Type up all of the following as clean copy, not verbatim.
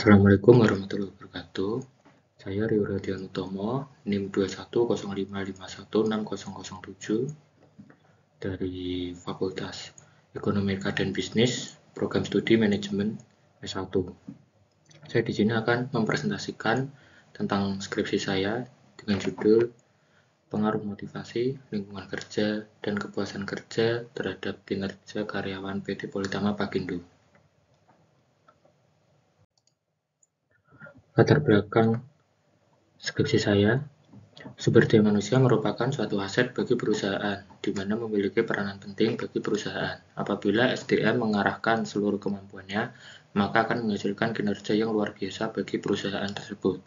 Assalamualaikum warahmatullahi wabarakatuh. Saya Rio Radianutomo, NIM 2105516007 dari Fakultas Ekonomi dan Bisnis, Program Studi Manajemen S1. Saya di sini akan mempresentasikan tentang skripsi saya dengan judul Pengaruh Motivasi, Lingkungan Kerja, dan Kepuasan Kerja terhadap Kinerja Karyawan PT Politama Pagindo. Latar belakang skripsi saya, sumber daya manusia merupakan suatu aset bagi perusahaan, di mana memiliki peranan penting bagi perusahaan. Apabila SDM mengarahkan seluruh kemampuannya, maka akan menghasilkan kinerja yang luar biasa bagi perusahaan tersebut.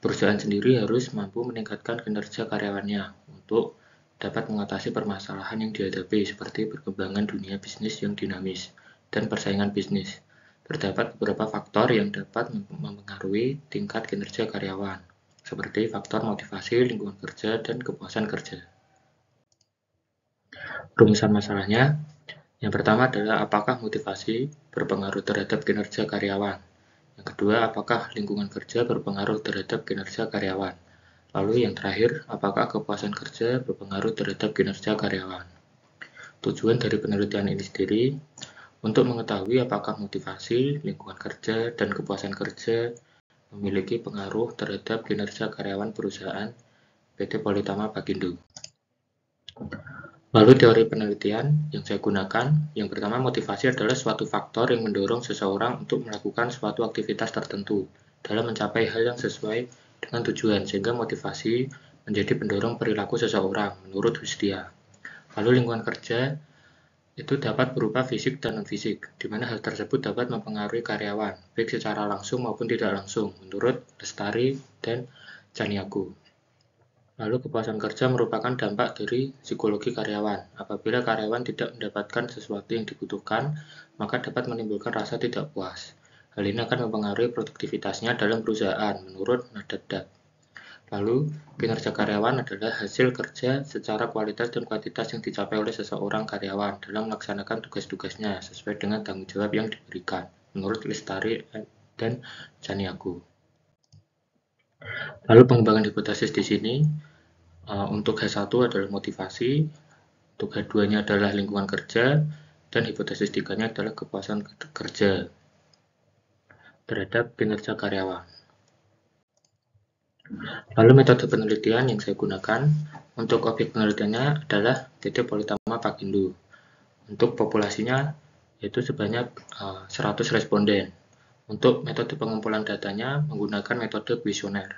Perusahaan sendiri harus mampu meningkatkan kinerja karyawannya untuk dapat mengatasi permasalahan yang dihadapi seperti perkembangan dunia bisnis yang dinamis dan persaingan bisnis. Terdapat beberapa faktor yang dapat mempengaruhi tingkat kinerja karyawan, seperti faktor motivasi, lingkungan kerja, dan kepuasan kerja. Rumusan masalahnya, yang pertama adalah apakah motivasi berpengaruh terhadap kinerja karyawan. Yang kedua, apakah lingkungan kerja berpengaruh terhadap kinerja karyawan. Lalu yang terakhir, apakah kepuasan kerja berpengaruh terhadap kinerja karyawan. Tujuan dari penelitian ini sendiri untuk mengetahui apakah motivasi, lingkungan kerja, dan kepuasan kerja memiliki pengaruh terhadap kinerja karyawan perusahaan PT Politama Pagindo. Lalu teori penelitian yang saya gunakan, yang pertama motivasi adalah suatu faktor yang mendorong seseorang untuk melakukan suatu aktivitas tertentu dalam mencapai hal yang sesuai dengan tujuan, sehingga motivasi menjadi pendorong perilaku seseorang menurut Hustia. Lalu lingkungan kerja itu dapat berupa fisik dan non-fisik, di mana hal tersebut dapat mempengaruhi karyawan, baik secara langsung maupun tidak langsung, menurut Lestari dan Chaniago. Lalu kepuasan kerja merupakan dampak dari psikologi karyawan. Apabila karyawan tidak mendapatkan sesuatu yang dibutuhkan, maka dapat menimbulkan rasa tidak puas. Hal ini akan mempengaruhi produktivitasnya dalam perusahaan, menurut Nadab. Lalu, kinerja karyawan adalah hasil kerja secara kualitas dan kuantitas yang dicapai oleh seseorang karyawan dalam melaksanakan tugas-tugasnya sesuai dengan tanggung jawab yang diberikan, menurut Lestari dan Chaniago. Lalu pengembangan hipotesis di sini, untuk H1 adalah motivasi, untuk H2-nya adalah lingkungan kerja, dan hipotesis 3-nya adalah kepuasan kerja terhadap kinerja karyawan. Lalu metode penelitian yang saya gunakan untuk objek penelitiannya adalah PT Politama Pagindo. Untuk populasinya yaitu sebanyak 100 responden. Untuk metode pengumpulan datanya menggunakan metode kuesioner.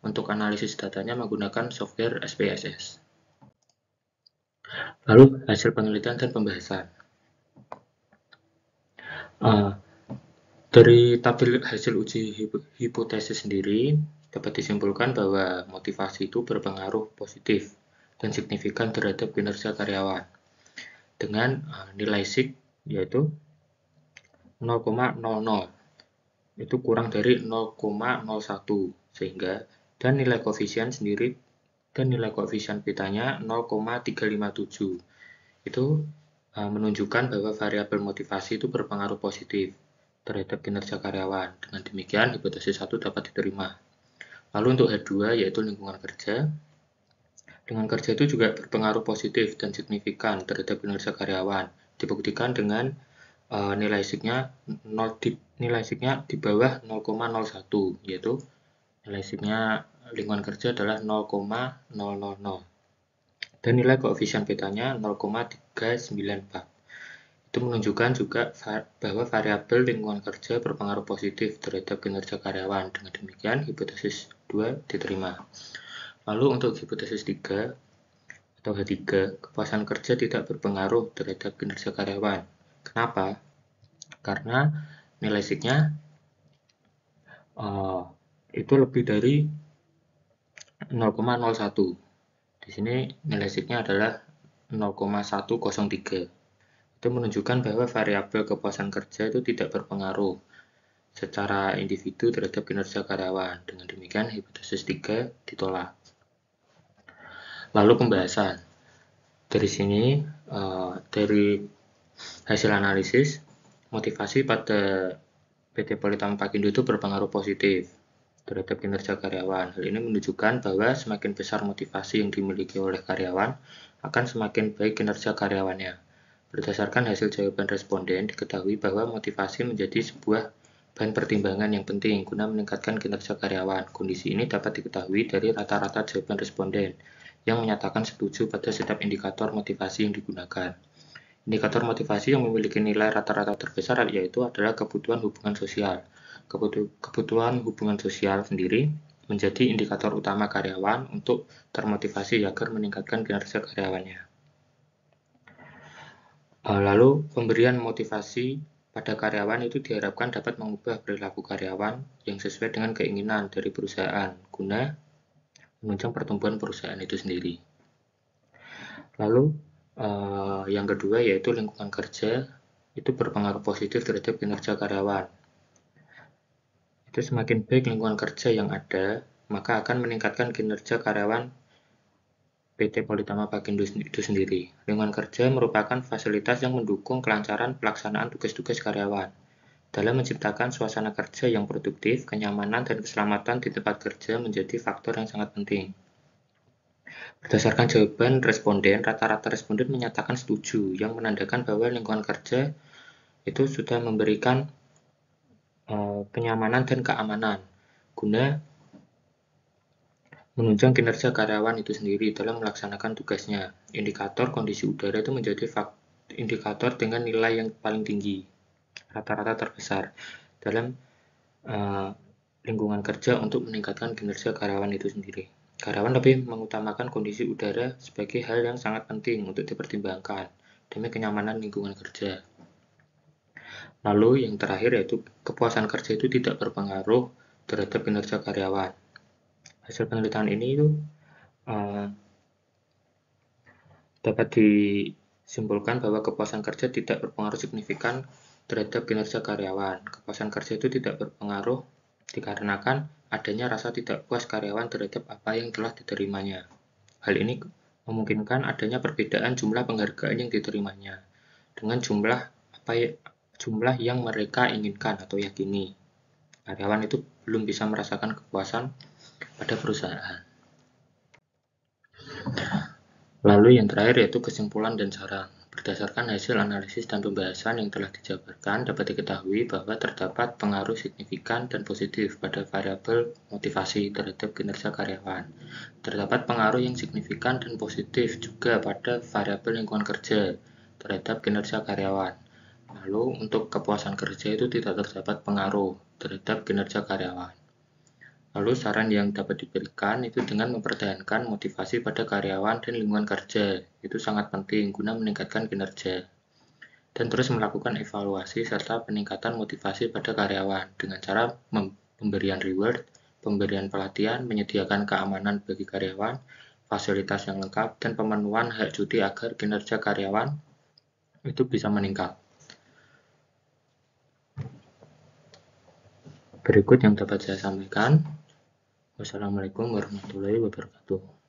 Untuk analisis datanya menggunakan software SPSS. Lalu hasil penelitian dan pembahasan. Dari tabel hasil uji hipotesis sendiri, dapat disimpulkan bahwa motivasi itu berpengaruh positif dan signifikan terhadap kinerja karyawan dengan nilai SIG yaitu 0,00, itu kurang dari 0,01 sehingga, dan nilai koefisien sendiri dan nilai koefisien betanya 0,357 itu menunjukkan bahwa variabel motivasi itu berpengaruh positif terhadap kinerja karyawan. Dengan demikian, hipotesis 1 dapat diterima. Lalu untuk H2 yaitu lingkungan kerja. Lingkungan kerja itu juga berpengaruh positif dan signifikan terhadap kinerja karyawan. Dibuktikan dengan nilai SIG-nya di bawah 0,01, yaitu nilai SIG-nya lingkungan kerja adalah 0,000. Dan nilai koefisien betanya 0,394. Itu menunjukkan juga bahwa variabel lingkungan kerja berpengaruh positif terhadap kinerja karyawan. Dengan demikian, hipotesis 2 diterima. Lalu untuk hipotesis 3 atau H3, kepuasan kerja tidak berpengaruh terhadap kinerja karyawan. Kenapa? Karena nilai SIG-nya itu lebih dari 0,01. Di sini nilai SIG-nya adalah 0,103. Itu menunjukkan bahwa variabel kepuasan kerja itu tidak berpengaruh secara individu terhadap kinerja karyawan. Dengan demikian, hipotesis 3 ditolak. Lalu pembahasan. Dari sini, dari hasil analisis, motivasi pada PT Politama Pakindo itu berpengaruh positif terhadap kinerja karyawan. Hal ini menunjukkan bahwa semakin besar motivasi yang dimiliki oleh karyawan, akan semakin baik kinerja karyawannya. Berdasarkan hasil jawaban responden, diketahui bahwa motivasi menjadi sebuah bahan pertimbangan yang penting guna meningkatkan kinerja karyawan. Kondisi ini dapat diketahui dari rata-rata jawaban responden yang menyatakan setuju pada setiap indikator motivasi yang digunakan. Indikator motivasi yang memiliki nilai rata-rata terbesar yaitu adalah kebutuhan hubungan sosial. Kebutuhan hubungan sosial sendiri menjadi indikator utama karyawan untuk termotivasi agar meningkatkan kinerja karyawannya. Lalu pemberian motivasi pada karyawan itu diharapkan dapat mengubah perilaku karyawan yang sesuai dengan keinginan dari perusahaan guna menunjang pertumbuhan perusahaan itu sendiri. Lalu yang kedua yaitu lingkungan kerja itu berpengaruh positif terhadap kinerja karyawan. Itu semakin baik lingkungan kerja yang ada, maka akan meningkatkan kinerja karyawan PT Politama Pakindo itu sendiri. Lingkungan kerja merupakan fasilitas yang mendukung kelancaran pelaksanaan tugas-tugas karyawan. Dalam menciptakan suasana kerja yang produktif, kenyamanan dan keselamatan di tempat kerja menjadi faktor yang sangat penting. Berdasarkan jawaban responden, rata-rata responden menyatakan setuju, yang menandakan bahwa lingkungan kerja itu sudah memberikan kenyamanan dan keamanan guna menunjang kinerja karyawan itu sendiri dalam melaksanakan tugasnya. Indikator kondisi udara itu menjadi indikator dengan nilai yang paling tinggi, rata-rata terbesar dalam lingkungan kerja untuk meningkatkan kinerja karyawan itu sendiri. Karyawan lebih mengutamakan kondisi udara sebagai hal yang sangat penting untuk dipertimbangkan demi kenyamanan lingkungan kerja. Lalu yang terakhir yaitu kepuasan kerja itu tidak berpengaruh terhadap kinerja karyawan. Hasil penelitian ini itu dapat disimpulkan bahwa kepuasan kerja tidak berpengaruh signifikan terhadap kinerja karyawan. Kepuasan kerja itu tidak berpengaruh dikarenakan adanya rasa tidak puas karyawan terhadap apa yang telah diterimanya. Hal ini memungkinkan adanya perbedaan jumlah penghargaan yang diterimanya dengan jumlah yang mereka inginkan atau yakini. Karyawan itu belum bisa merasakan kepuasan pada perusahaan. Lalu yang terakhir yaitu kesimpulan dan saran. Berdasarkan hasil analisis dan pembahasan yang telah dijabarkan, dapat diketahui bahwa terdapat pengaruh signifikan dan positif pada variabel motivasi terhadap kinerja karyawan. Terdapat pengaruh yang signifikan dan positif juga pada variabel lingkungan kerja terhadap kinerja karyawan. Lalu untuk kepuasan kerja itu tidak terdapat pengaruh terhadap kinerja karyawan. Lalu saran yang dapat diberikan itu dengan mempertahankan motivasi pada karyawan dan lingkungan kerja. Itu sangat penting guna meningkatkan kinerja. Dan terus melakukan evaluasi serta peningkatan motivasi pada karyawan dengan cara pemberian reward, pemberian pelatihan, menyediakan keamanan bagi karyawan, fasilitas yang lengkap, dan pemenuhan hak cuti agar kinerja karyawan itu bisa meningkat. Berikut yang dapat saya sampaikan. Wassalamualaikum warahmatullahi wabarakatuh.